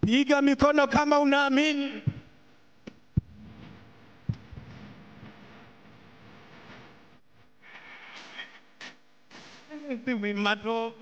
Piga mikono kama unaamini. Mato.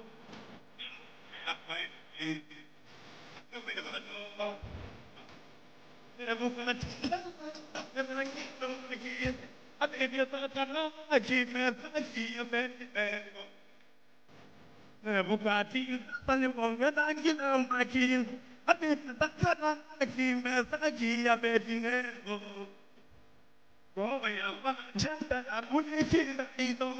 Bugatti, pani bongga kita makin, hati takkan lagi mesagi abedinge. Kau yang macam aku ni tidak itu.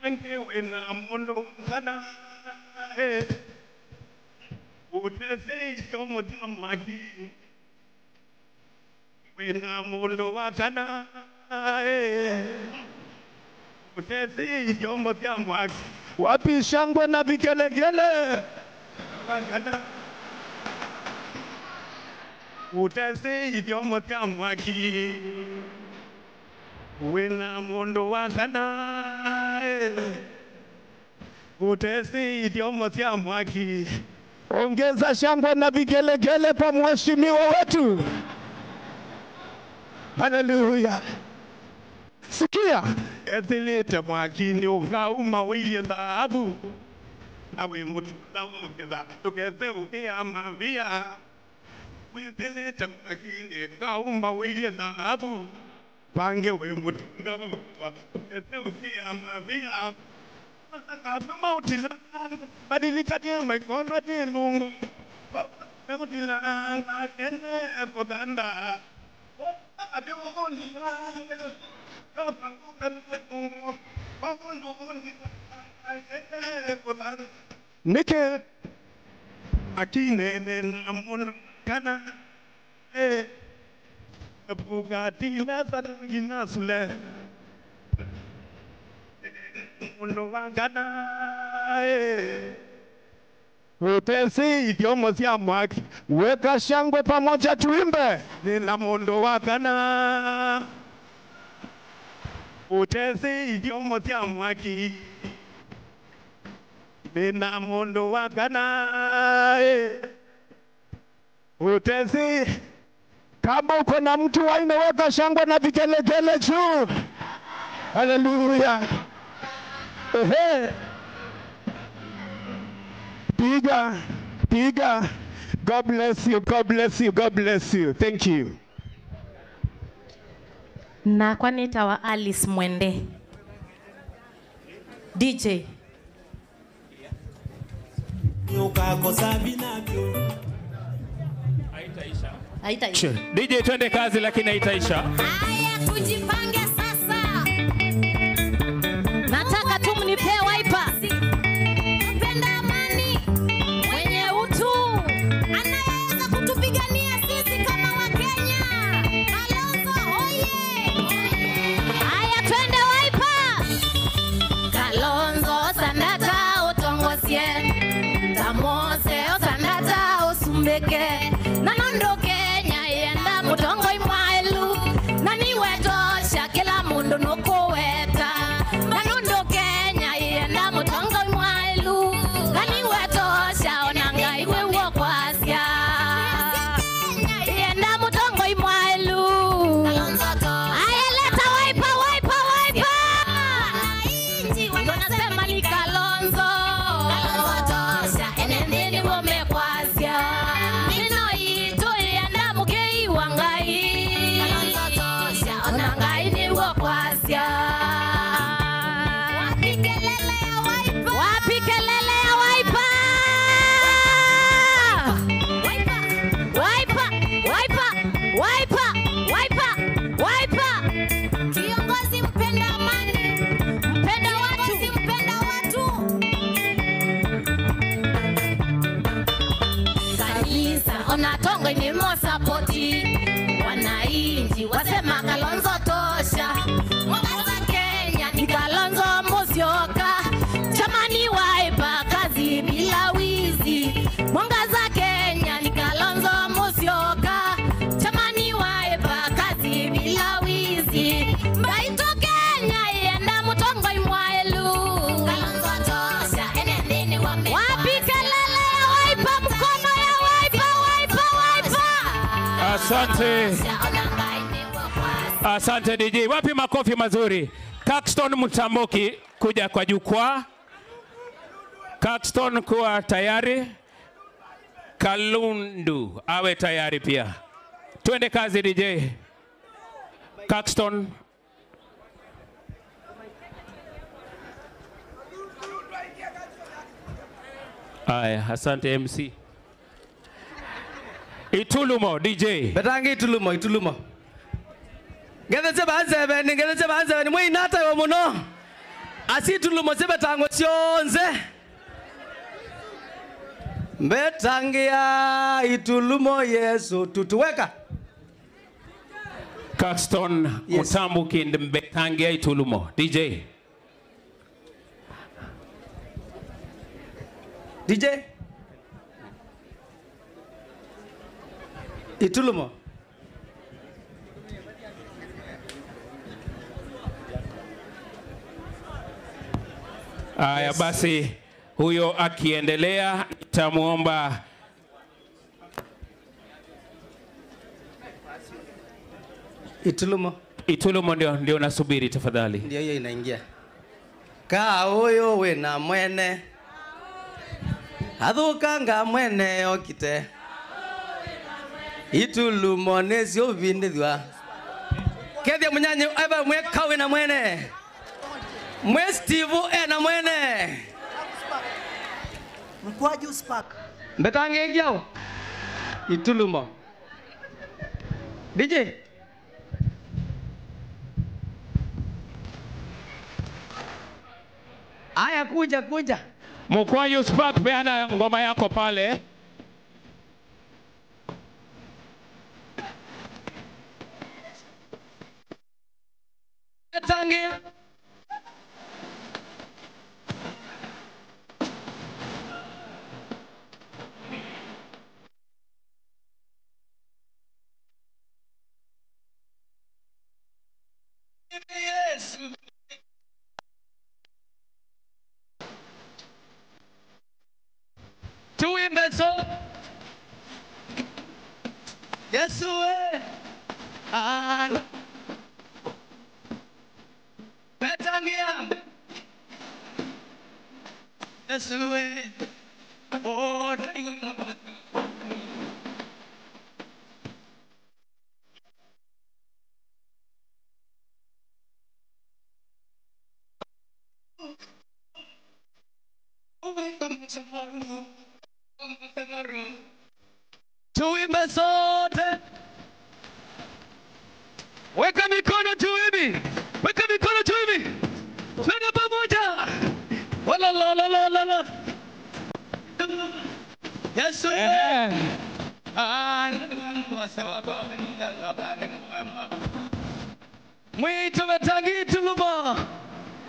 Engkau enam mulut sana, utasi kamu mati. Enam mulut sana, utasi kamu mati. Wapi shangwe na vigelegele? Utasi kamu mati. Wena mundo wa sana, utesi idiomo tia mwaki. Ongeza shangwe na vigelegele kwa mheshimiwa wetu. Haleluya. Sikia. Etilete mwaki ni ukauma wili dhahabu. Awe mutu na mkeza. Tukeze ukia mavia. Etilete mwaki ni ukauma wili dhahabu. Pange wewe mavia mautila badilika dia mikono dia lungu mautila ene kodanda nike akine namun kana Bugatti nasa gina sule, mundo wangana, utesi idiomo tia mwaki, weka shangwe pamoja tuimbe, nina mundo wangana, utesi idiomo tia mwaki, nina mundo wangana, utesi. Kama uko na mtu waine weka shangwe na vigelegele juu. Haleluya. Piga. God bless you, God bless you, God bless you. Thank you. Na kwa nita wa Alice Mwende. DJ. Haitaisha. DJ twende kazi lakini haitaisha. Haya tujipange sasa. Nataka tu mnipe wiper. Mpenda amani. Mwenye utu. Anayeweza kutupigania sisi kama Wakenya. Kalonzo hoye. Haya twende wiper. Kalonzo sandata utongosie. Tamose sandata usumbeke. Nanondo Kenya yenda mutongo imwailu. Nani weto shakila mundu nuko weta. Nanondo Kenya yenda mutongo imwailu. Nani weto shaonanga iwe wokwasya. Yenda mutongo imwailu. Aya leta wiper. Wanasema ni Kalonzo. Enendeni womekwasya. Onatongo ni mosapoti. Wananchi wasema Kalonzo tosha. Mwanza Kenya ni Kalonzo Musyoka. Jamani wiper kazi bila wizi. Asante. Asante DJ. Wapi makofi mazuri? Caxton Mutamboki kuja kwa jukwaa. Caxton kuwa tayari. Kalundu awe tayari pia. Twende kazi DJ. Caxton. Aya, asante MC. Itulumo DJ. Betangi Itulumo. Ngeze banze ni mwe inata yo muno. Asi Itulumo sebetango sionze. Betangia Itulumo Yesu tutuweka. Caxton Mutamboki Betangia Itulumo DJ. DJ Itulumo. Aya basi huyo akiendelea nitamuomba Itulumo ndio nasubiri tafadhali. Ndio hiyo inaingia. Kaa huyo we na mwene. Athukanga mwene okite. Itulumo nezio vindithwa. Kethia munyanyi aba mwekawe na mwene. Mwe Steve na mwene. Mkwaju Spark. Betange ngiao. Itulumo. DJ. Aya kuja. Mkwaju Spark peana ngoma yako pale. Betange. Yes. Tuimbe so. Yesu we. Betangia. Yesu we. Oh, tuimbe sote. Weka mikono tuimbe. Twende pamoja. Wala la. Yesu. Mwito Betangi Itulumo.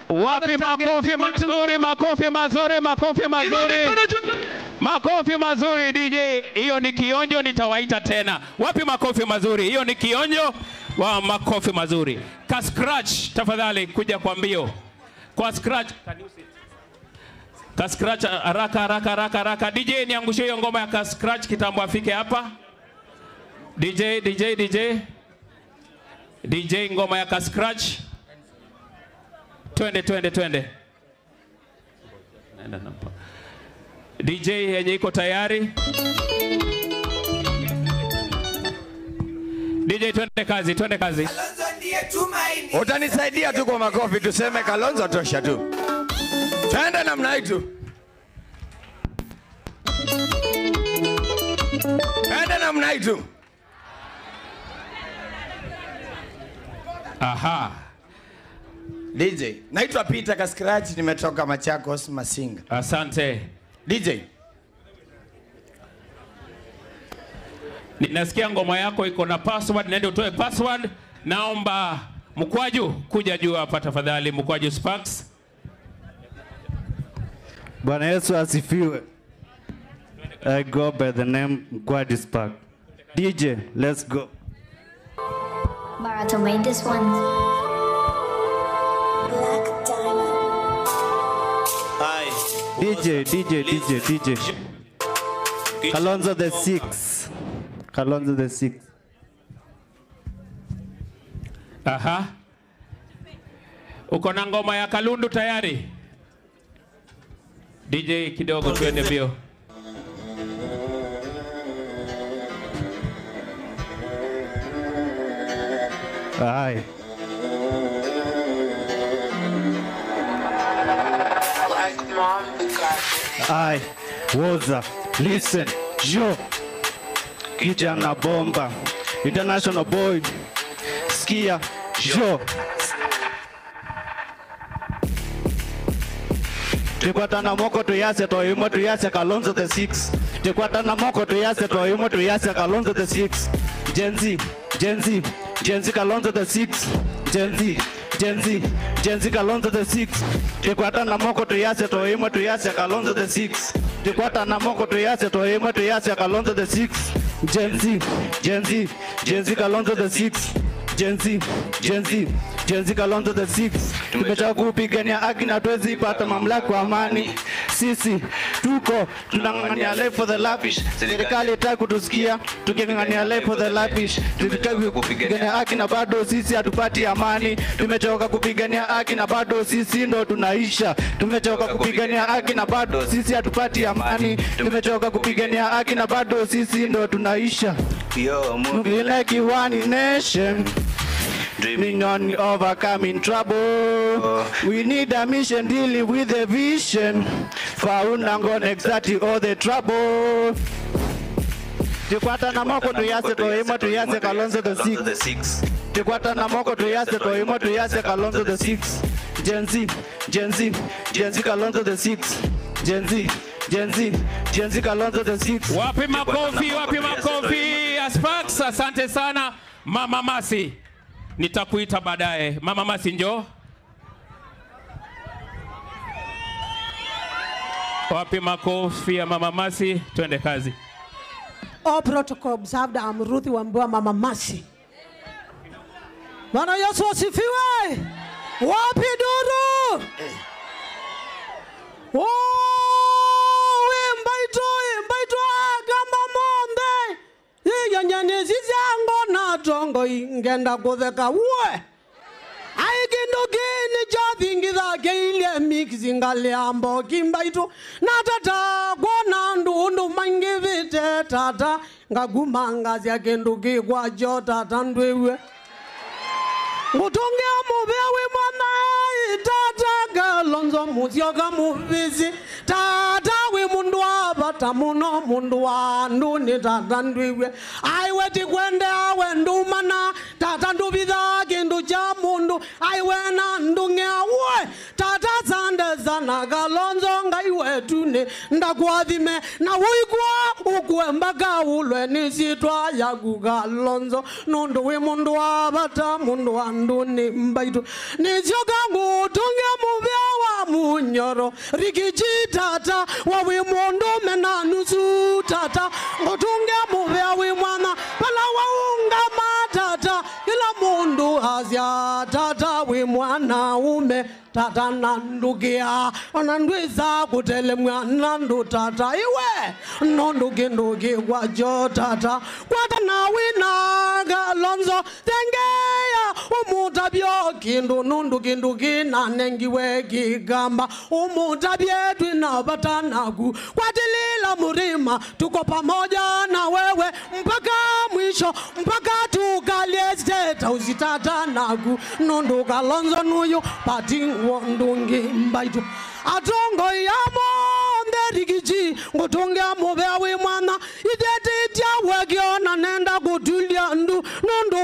Wapi makofi mazuri DJ. Hiyo ni kionjo, nitawaita tena. Wapi makofi mazuri? Hiyo ni kionjo wa makofi mazuri. Ka scratch tafadhali kuja kwa mbio. Kwa scratch. Ka scratch haraka. DJ niangushe hiyo ngoma ya ka scratch kitambo afike hapa. DJ ngoma ya ka scratch. Twende. Nenda napa. DJ yenye iko tayari. DJ twende kazi. Kalonzo ndiye tumaini. Utanisaidia tu kwa makofi tuseme Kalonzo tosha tu. Twende namna hii tu. Aha. DJ, naitwa Peter Kascratch, nimetoka Machakos Masinga. Asante. DJ. Nasikia ngoma yako iko na password, nenda utoe password. Naomba Mkwaju kuja juu hapa tafadhali. Mkwaju Sparks. Bwana Yesu asifiwe. I go by the name Mkwaju Spark. DJ, let's go. Marathon made this one. Black Diamond. Hi. DJ. Kalonzo the 6. Aha. Uko na ngoma ya Kalundu tayari? DJ kidogo twende mbio. Aye. Aye. Woza. Listen. Yo. Kijana bomba. International boy. Skia. Yo. Tekwatana moko tuyase toimo tuyase Kalonzo the 6. Tekwatana moko tuyase toimo tuyase Kalonzo the 6. Gen Z Kalonzo the 6. Gen Z Kalonzo the 6. Tekwatana moko tuyase toimo tuyase Kalonzo the 6. Tekwatana moko tuyase toimo tuyase Kalonzo the 6. Gen Z Kalonzo the 6. Gen Z Kalonzo the 6. Tumetoka kupigania haki na tuwezi pata mamlaka kwa amani. Sisi tuko tunang'ang'ania life for the lavish. Serikali itaki kutusikia tuking'ang'ania life for the lavish. Tumetoka kupigania haki na bado sisi hatupati amani. Tumetoka kupigania haki na bado sisi ndo tunaisha. Tumetoka kupigania haki na bado sisi hatupati amani. Tumetoka kupigania haki na bado sisi ndo tunaisha. Moving like you one nation. Dreaming on overcoming trouble. We need a mission dealing with a vision. Faunango exactly all the trouble. Tekwatana moko tuyase toimo tuyase Kalonzo the 6. Tekwatana moko tuyase toimo tuyase Kalonzo the 6. Gen Z Kalonzo the 6. Gen Z Kalonzo the 6. Wapi makofi Aspax, asante sana. Mama Masi, nitakuita baadaye. Mama Masi njoo. Wapi makofi ya Mama Masi, twende kazi. All protocol observed. I'm Ruthi Wambua, Mama Masi. Bwana Yesu asifiwe. Wapi duru? Mbaito agamba monde. Yanyane zizango na tongo ingenda kutheka we. Aigindo gini jathingiza geile mikizinga liambo kimbaito. Na tata gona ndundu mangivite tata. Ngaguma zya kendo kigwa jo tata ndwewe. Ngutungia mubewe mwana tata Kalonzo musyoka mubisi. Tata we mundu abata muno mundu wa nduni tata ndwiwe. Aiweti kwende awe ndumana tata ndubitha kindu cha mundu. Aiwena ndunge awe tata zande zana Kalonzo ngaiwe tune ndakwathime. Na uikwa ukwe mbaka ulwe nisitwa yagu Kalonzo. Nundu we mundu abata mundu wa nduni mbaito. Nisyoka ngutungia mubia wa munyoro. Rikichi tata wawe mundu mena nusu tata. Ngutungia mubia we mwana pala waunga matata. Kila mundu azya tata we mwana ume. Tata nandugia onandwiza kutele mwana ndu tata iwe nondugi wajo tata kwata na wina Kalonzo tengeya umutabyo kindu nundugi na nengiwe gigamba umutabye twina batanagu kwatilila murima tuko pamoja na wewe mpaka mwisho mpaka tukalie zeta uzitata nagu nundu Kalonzo nuyo pati wondungi mbaito atongo yamo nderigiji ngutunge mubea we mwana idete tia wegiona nenda kutulia nundu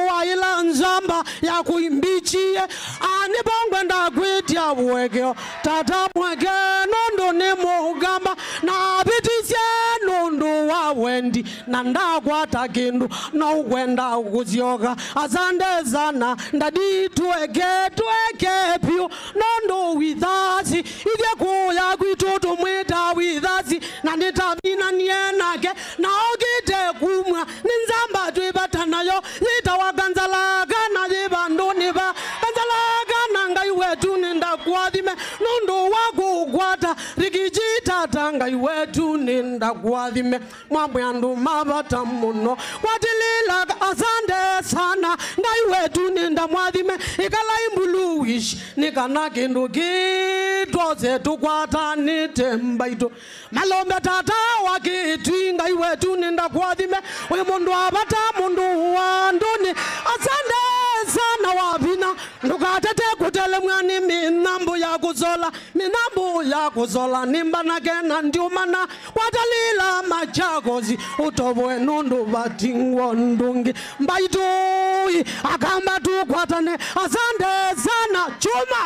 waila nzamba ya kuimbichie ani bongwenda kwitia wegio tata mwege nundu ni mugamba na bitisye nundu wa wendi na ndakwata kindu na ukwenda kuzioga azande zana ndadi tueke pio nundu withasi idye kuya kwitutu mwita withasi na nitabina nienake na ogite kumwa ninzamba tuibata nayo yita waganzalaga na yibanduni ba ganzalaga na ngai wetu ninda kwathime nundu wakugwata rikijita tanga iwetu wetu ninda kuadhime mambo andu mabata muno watilila asante sana ngai wetu ninda muadhime ikala imbuluwish nikana kindu kitose tukwatanite mbaito malombe tata wakitwi ngai wetu ninda kuadhime we mundu abata mundu wanduni asante sana wabina ndukatete kutele mwani minambu ya kuzola nimbana kena ndiumana watalila machagozi utobwe nundu batingwa ndungi mbaitui akamba tukwatane asante sana chuma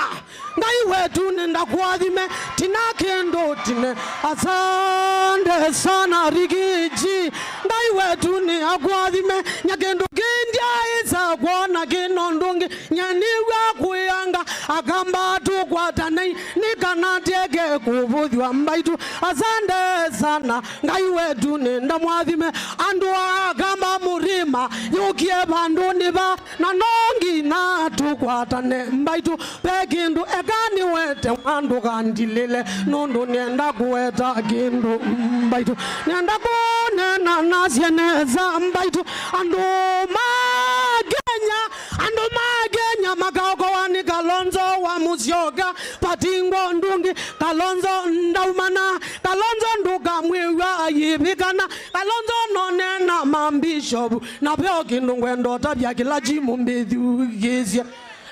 ngai wetu nenda kuadhime tina kendo tine asante sana rigiji ngai wetu ni akuadhime nyakendo kindia isa kuona kinondungi nyaniwa kuyanga akamba tukwatane nikanatege kubudhiwa mbaitu asante sana ngai wetu nenda muadhime andu akamba murima yukie bandu niba na nongi na tukwatane mbaitu pekindu ekani wete mwandu kandilile nundu nenda kuweta kindu mbaitu nenda kunena nasieneza mbaitu andu magenya makaoko wani Kalonzo wa Musyoka patingo ndungi Kalonzo ndaumana Kalonzo nduka mwiwa ayibikana Kalonzo nonena mambishobu na peo kindu ngwendo tabia kila jimu mbithugisya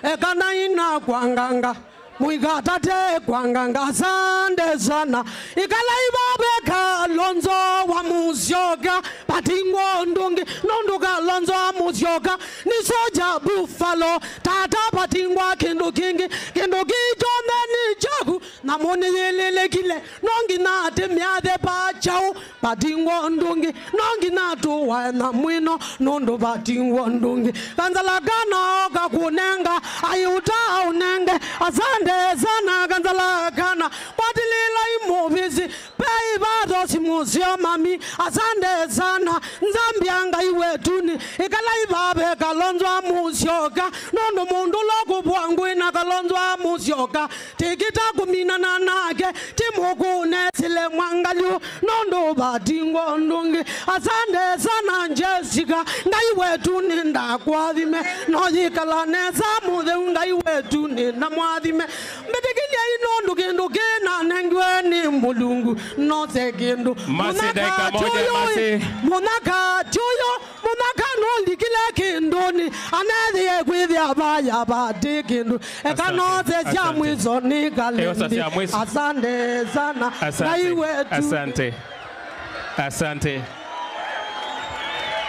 ekana ina kwanganga muigatate kwanganga asante sana ikala ibabe Kalonzo wa Musyoka patingo ndungi nondu Kalonzo wa Musyoka ni soja buffalo tata patingwa kindu kingi kindu kijome ni chagu na moni yelele kile nongi na temyade pachau patingo ndungi nongi na tuwa na mwino nondu patingo ndungi kanzala gana kakunenga ayuta unenge asante sana kanzala gana patilila imovisi pei bado simuzio mami asante sana nzambianga iwetuni ikala ibabe Kalonzo wa Musyoka nondo mundu lokubwangwe na Kalonzo wa Musyoka tikita kumina na nake timukune sile mwangalyu nondo batingo ndungi asante sana Jessica ngai wetu ninda kwathime noyikala neza muthe ngai wetu ninda mwathime mbetikilia inondo kindu kina nengwe ni mulungu no sekindu masi dakika moja masi munaka chuyo munaka no likile kindoni anethe kwithi abaya batikindu ekanoze cia mwizo ni kalendi asante sana ngai wetu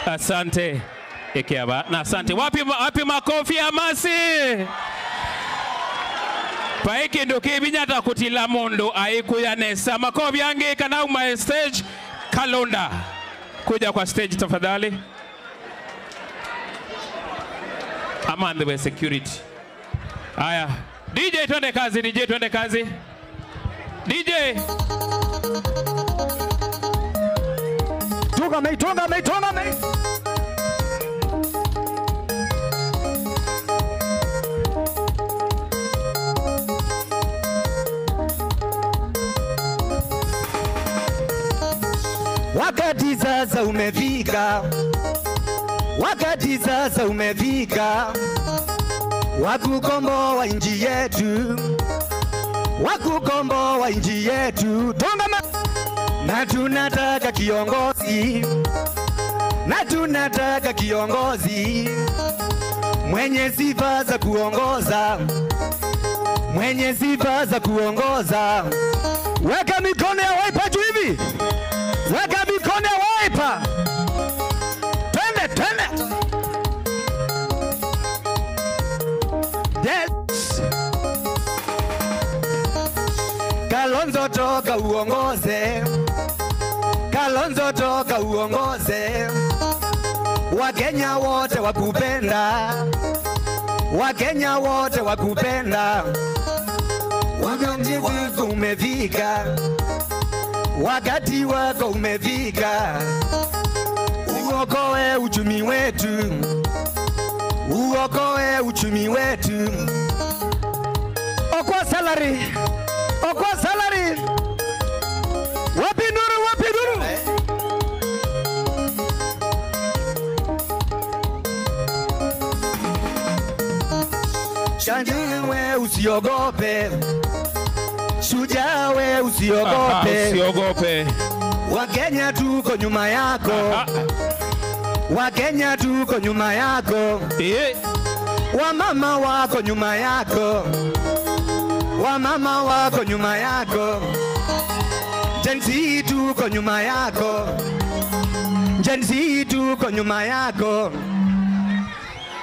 asante ekiaba na asante wapi makofi ya masi paiki ndo kibinyata kutila mondo aikuya nesa makofi yange kana uma stage Kalonda kuja kwa stage tafadhali amande we security haya DJ twende kazi DJ tunga mei wakati sasa umefika wakukomboa nchi yetu tongama na tunataka kiongozi mwenye sifa za kuongoza weka mikono ya Wiper juu hivi twende yes. Kalonzo toka uongoze Wakenya wote wakupenda wakati wako umefika uokoe uchumi wetu okoa salary wapi nuru usiogope. Shujaa we usiogope. Usiogope. Wakenya tuko nyuma yako. Wakenya tuko nyuma yako. Wamama wako nyuma yako. Wamama wako nyuma yako. Gen Z tuko nyuma yako. Gen Z tuko nyuma yako.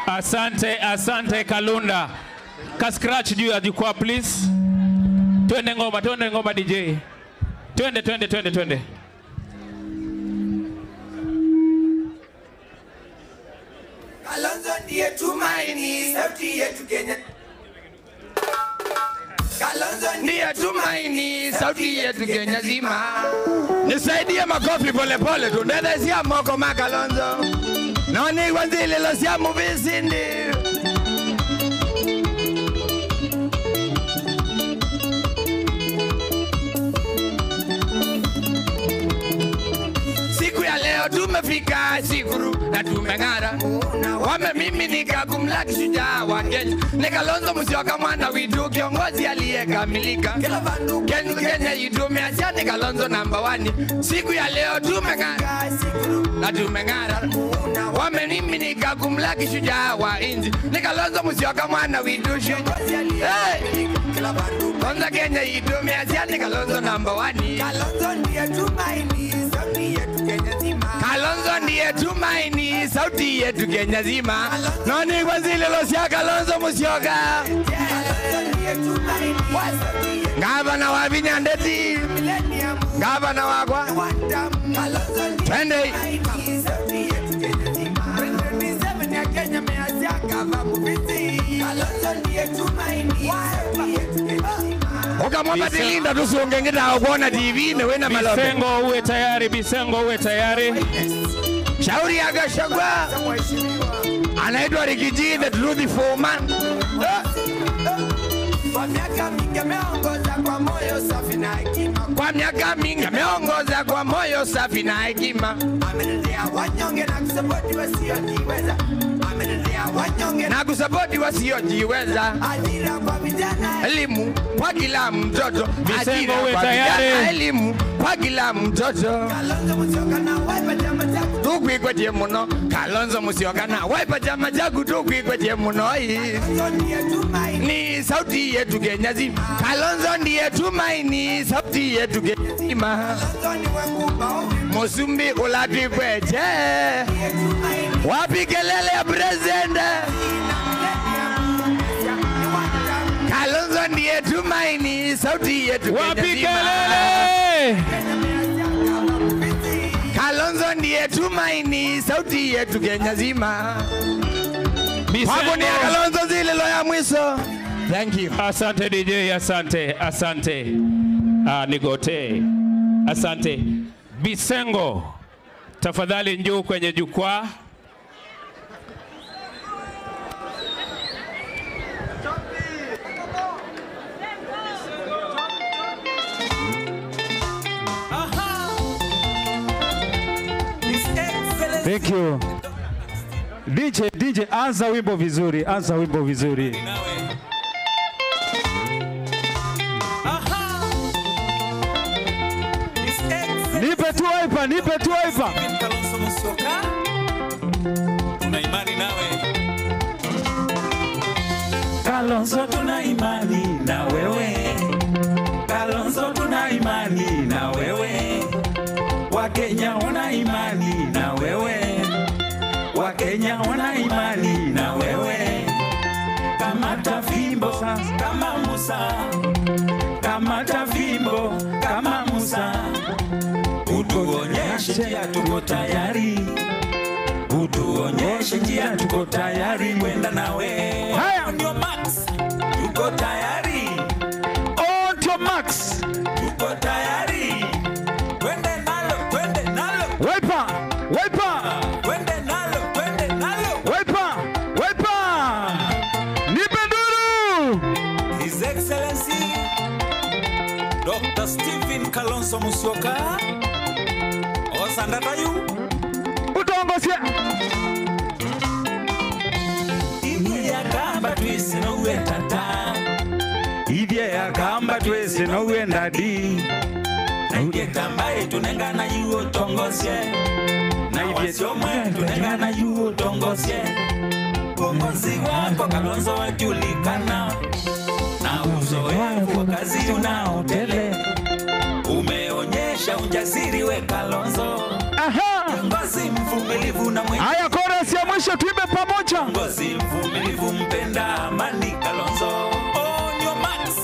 Asante, asante Kalunda. Ka scratch juu ya jukwaa please. Twende ngoma DJ. Twende. Kalonzo ndiye tumaini, sauti yetu Kenya. Kalonzo ndiye tumaini, sauti yetu Kenya zima. Nisaidie makofi pole pole tu. Ndede siya moko ma Kalonzo. Noni wanzile lo siya mubisindi. Siku ya leo tumefika Sikuru na tumeng'ara. Wame mimi nikakumlaki shujaa wa Kenya. Ni Kalonzo Musyoka mwana witu kiongozi aliyekamilika. Kenya itumeacha ni Kalonzo number 1. Siku ya leo tumeng'ara na tumeng'ara. Wame mimi nikakumlaki shujaa wa inji. Ni Kalonzo Musyoka mwana witu kiongozi aliyekamilika. Kwanza Kenya itumeacha ni Kalonzo number 1. Kalonzo ndiye tumaini, sauti yetu Kenya zima. Kalonzo ndiye tumaini, sauti yetu Kenya zima. Noni kwanzile lo siya Kalonzo Musyoka. Gavana wa Vinyandeti, gavana wakwa. Twende. Ukamwamba Dilinda tusiongengeta kuona TV ne wena malope. Bisengo uwe tayari, Bisengo uwe tayari. Shauri ya Gachagua anaitwa Rigiji the truthful man. Kwa miaka mingi ameongoza kwa moyo safi na hekima. Kwa miaka mingi ameongoza kwa moyo safi na hekima. Amenilea wanyonge na kusapoti wasiojiweza. Amenilea wanyonge na kusapoti wasiojiweza. Ajira kwa vijana, elimu kwa kila mtoto. Bisengo uwe tayari. Elimu kwa kila mtoto. Kalonzo Musyoka na Wiper chama changu tukwikwetie muno. Kalonzo Musyoka na Wiper chama changu tukwikwetie muno. Ni sauti yetu Kenya zima. Kalonzo ndiye tumaini, sauti yetu Kenya zima. Musumbi ulatipweche. Wapi kelele ya president? Kalonzo ndiye tumaini, sauti yetu Kenya zima. Wapi kelele? Kalonzo ndiye tumaini, sauti yetu Kenya zima. Wako ni Kalonzo zile lo ya mwiso. Thank you. Asante DJ, asante. Nigote. Asante. Bisengo, tafadhali njoo kwenye jukwaa. Thank you. DJ, anza wimbo vizuri, Nipe tu Wiper. Kalonzo Musyoka, tuna imani nawe. Kalonzo tuna imani na wewe. Kalonzo tuna imani na wewe. Wakenya wana imani na wewe. Wakenya wana imani na wewe. Kamata fimbo kama Musa. Kamata fimbo kama Musa. Utuonyeshe njia tuko tayari. Utuonyeshe njia tuko tayari kwenda nawe. Haya. On your marks. Tuko tayari. On your marks. Tuko tayari. Twende nalo. Wiper. Twende nalo. Wiper. Nipe nduru. His Excellency Dr. Stephen Kalonzo Musyoka. Osandatayu. Utongosye. Inya kamba twisi no wetata. ya kamba twese no wenda di naidie tambaye tunengana yuo tongosye na wasiomwe tunengana yuo tongosye uongozi wako Kalonzo wajulikana na uzoefu wa kazi unaotele umeonyesha ujasiri we Kalonzo. Kiongozi mvumilivu na mwenye. Haya, chorus ya mwisho tuimbe pamoja. Kiongozi mvumilivu mpenda amani Kalonzo. On your marks.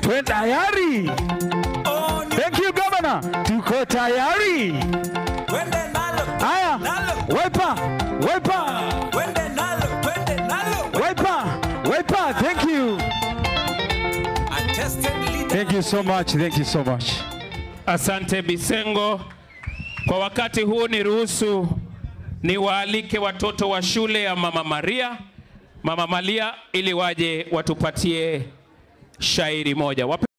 Tuwe tayari. Thank you governor. Tuko tayari. Twende nalo. Haya. Wiper. Twende nalo. Wiper. Thank you. Attested leader. Thank you so much. Asante Bisengo. Kwa wakati huu niruhusu niwaalike watoto wa shule ya Mama Maria ili waje watupatie shairi moja.